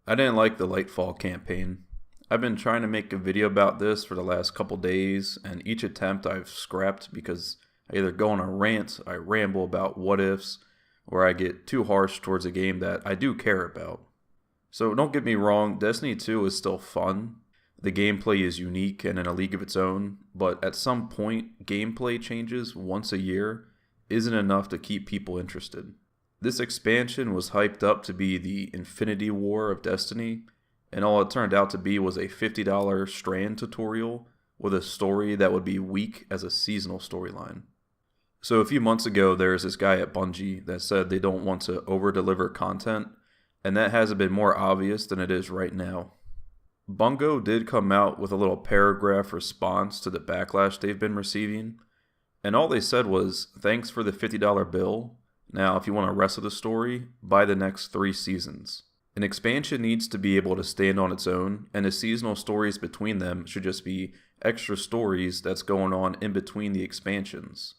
I didn't like the Lightfall campaign. I've been trying to make a video about this for the last couple days, and each attempt I've scrapped because I either go on a rant, I ramble about what ifs, or I get too harsh towards a game that I do care about. So don't get me wrong, Destiny 2 is still fun. The gameplay is unique and in a league of its own, but at some point, gameplay changes once a year isn't enough to keep people interested. This expansion was hyped up to be the Infinity War of Destiny, and all it turned out to be was a $50 Strand tutorial with a story that would be weak as a seasonal storyline. So a few months ago, there's this guy at Bungie that said they don't want to over-deliver content, and that hasn't been more obvious than it is right now. Bungo did come out with a little paragraph response to the backlash they've been receiving, and all they said was, "Thanks for the $50 bill. Now, if you want the rest of the story, buy the next 3 seasons." An expansion needs to be able to stand on its own, and the seasonal stories between them should just be extra stories that's going on in between the expansions.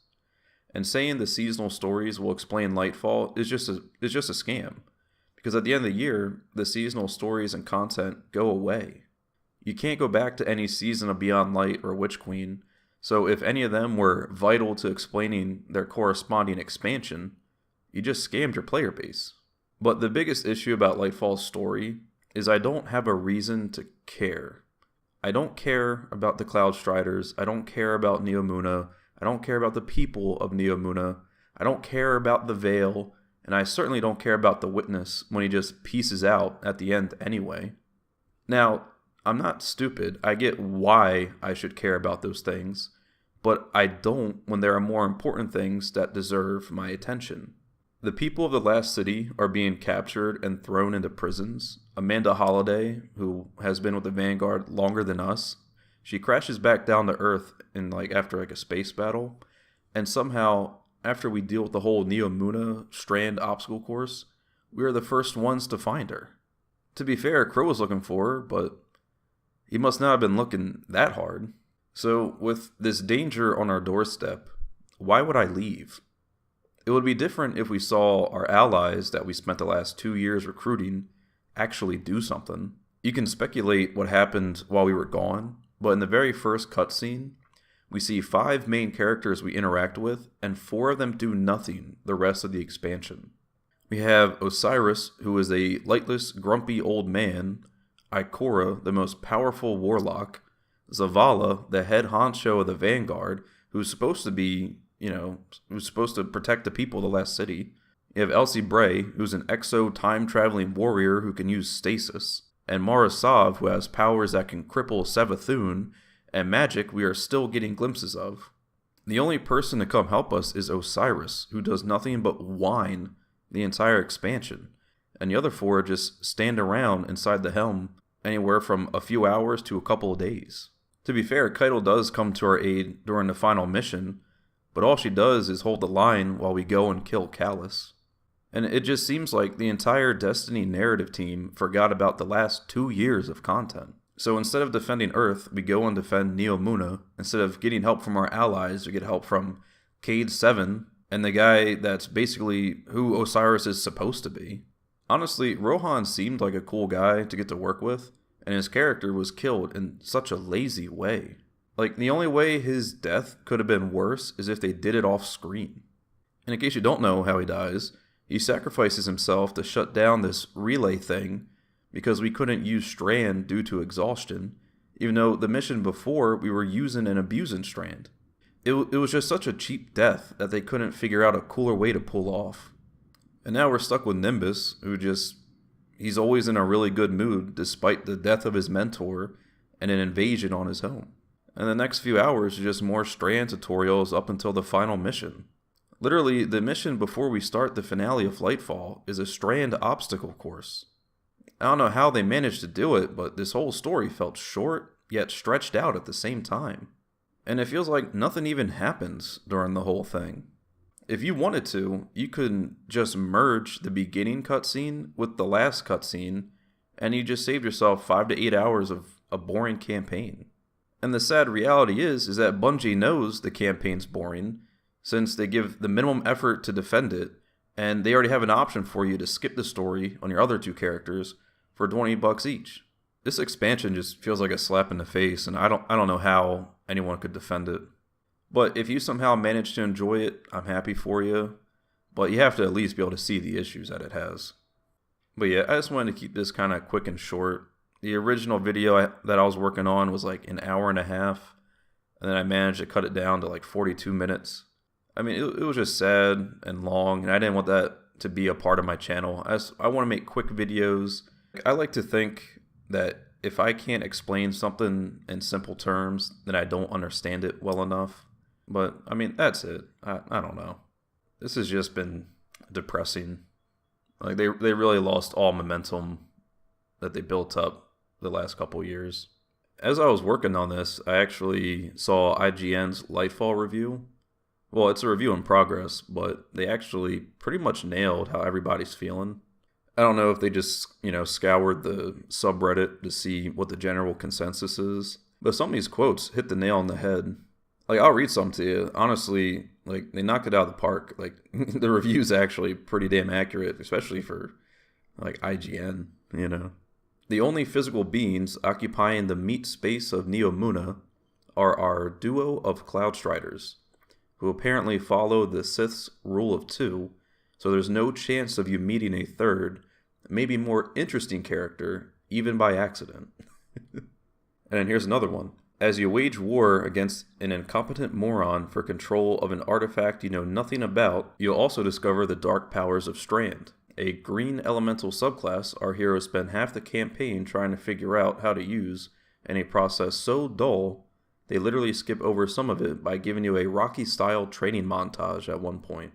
And saying the seasonal stories will explain Lightfall is just a scam. Because at the end of the year, the seasonal stories and content go away. You can't go back to any season of Beyond Light or Witch Queen, so if any of them were vital to explaining their corresponding expansion, you just scammed your player base. But the biggest issue about Lightfall's story is I don't have a reason to care. I don't care about the Cloud Striders, I don't care about Neomuna, I don't care about the people of Neomuna, I don't care about the Veil, and I certainly don't care about the Witness when he just pieces out at the end anyway. Now, I'm not stupid. I get why I should care about those things, but I don't when there are more important things that deserve my attention. The people of the last city are being captured and thrown into prisons. Amanda Holliday, who has been with the Vanguard longer than us, she crashes back down to Earth after a space battle, and somehow after we deal with the whole Neomuna Strand obstacle course, we are the first ones to find her. To be fair, Crow was looking for her, but he must not have been looking that hard. So, with this danger on our doorstep, why would I leave? It would be different if we saw our allies that we spent the last 2 years recruiting actually do something. You can speculate what happened while we were gone, but in the very first cutscene, we see 5 main characters we interact with, and 4 of them do nothing the rest of the expansion. We have Osiris, who is a lightless, grumpy old man, Ikora, the most powerful warlock, Zavala, the head honcho of the Vanguard, who's supposed to be, who's supposed to protect the people of the last city. You have Elsie Bray, who's an exo time-traveling warrior who can use stasis, and Mara Sav, who has powers that can cripple Savathun, and magic we are still getting glimpses of. The only person to come help us is Osiris, who does nothing but whine the entire expansion, and the other 4 just stand around inside the helm anywhere from a few hours to a couple of days. To be fair, Keitel does come to our aid during the final mission, but all she does is hold the line while we go and kill Callus. And it just seems like the entire Destiny narrative team forgot about the last 2 years of content. So instead of defending Earth, we go and defend Neomuna. Instead of getting help from our allies, we get help from Cade 7 and the guy that's basically who Osiris is supposed to be. Honestly, Rohan seemed like a cool guy to get to work with, and his character was killed in such a lazy way. The only way his death could have been worse is if they did it off screen. And in case you don't know how he dies, he sacrifices himself to shut down this relay thing because we couldn't use Strand due to exhaustion, even though the mission before we were using and abusing Strand. It was just such a cheap death that they couldn't figure out a cooler way to pull off. And now we're stuck with Nimbus, he's always in a really good mood despite the death of his mentor and an invasion on his home. And the next few hours are just more Strand tutorials up until the final mission. Literally, the mission before we start the finale of Lightfall is a Strand obstacle course. I don't know how they managed to do it, but this whole story felt short, yet stretched out at the same time. And it feels like nothing even happens during the whole thing. If you wanted to, you could just merge the beginning cutscene with the last cutscene, and you just saved yourself 5 to 8 hours of a boring campaign. And the sad reality is that Bungie knows the campaign's boring, since they give the minimum effort to defend it, and they already have an option for you to skip the story on your other 2 characters, for 20 bucks each. This expansion just feels like a slap in the face, and I don't know how anyone could defend it. But if you somehow manage to enjoy it, I'm happy for you. But you have to at least be able to see the issues that it has. But yeah, I just wanted to keep this kind of quick and short. The original video that I was working on was like an hour and a half, and then I managed to cut it down to like 42 minutes. I mean, it was just sad and long, and I didn't want that to be a part of my channel. I want to make quick videos. I like to think that if I can't explain something in simple terms, then I don't understand it well enough. But, I mean, that's it. I don't know. This has just been depressing. Like, they really lost all momentum that they built up the last couple years. As I was working on this, I actually saw IGN's Lightfall review. Well, it's a review in progress, but they actually pretty much nailed how everybody's feeling. I don't know if they just, scoured the subreddit to see what the general consensus is, but some of these quotes hit the nail on the head. Like, I'll read some to you. Honestly, like, they knocked it out of the park. Like, the review's actually pretty damn accurate, especially for, like, IGN, The only physical beings occupying the meat space of Neomuna are our duo of Cloud Striders, who apparently follow the Sith's rule of two, so there's no chance of you meeting a third, maybe more interesting character, even by accident. And then here's another one. As you wage war against an incompetent moron for control of an artifact you know nothing about, you'll also discover the dark powers of Strand, a green elemental subclass our heroes spend half the campaign trying to figure out how to use, in a process so dull, they literally skip over some of it by giving you a Rocky-style training montage at one point.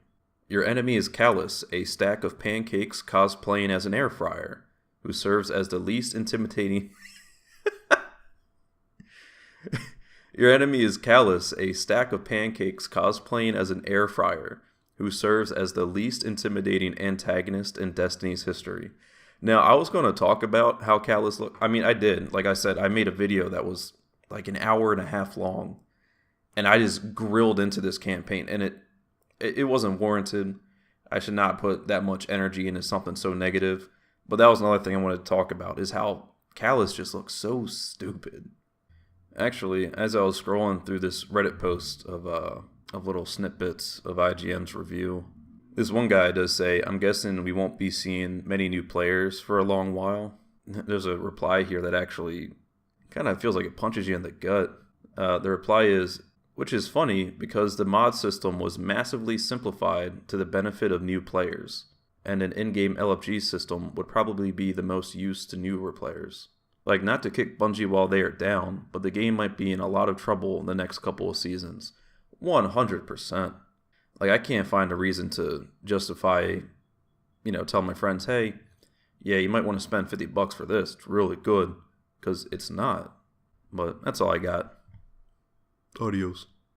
Your enemy is Callus, a stack of pancakes cosplaying as an air fryer, who serves as the least intimidating... Your enemy is Callus, a stack of pancakes cosplaying as an air fryer, who serves as the least intimidating antagonist in Destiny's history. Now, I was going to talk about how Callus looked. I mean, I did. Like I said, I made a video that was like an hour and a half long, and I just grilled into this campaign, and it wasn't warranted. I should not put that much energy into something so negative. But that was another thing I wanted to talk about, is how Callus just looks so stupid. Actually, as I was scrolling through this Reddit post of little snippets of IGN's review, this one guy does say, I'm guessing we won't be seeing many new players for a long while. There's a reply here that actually kind of feels like it punches you in the gut. The reply is, which is funny because the mod system was massively simplified to the benefit of new players, and an in-game LFG system would probably be the most used to newer players. Like, not to kick Bungie while they are down, but the game might be in a lot of trouble in the next couple of seasons. 100%. Like, I can't find a reason to justify, tell my friends, hey, yeah, you might want to spend $50 for this. It's really good. Because it's not. But that's all I got. Adios.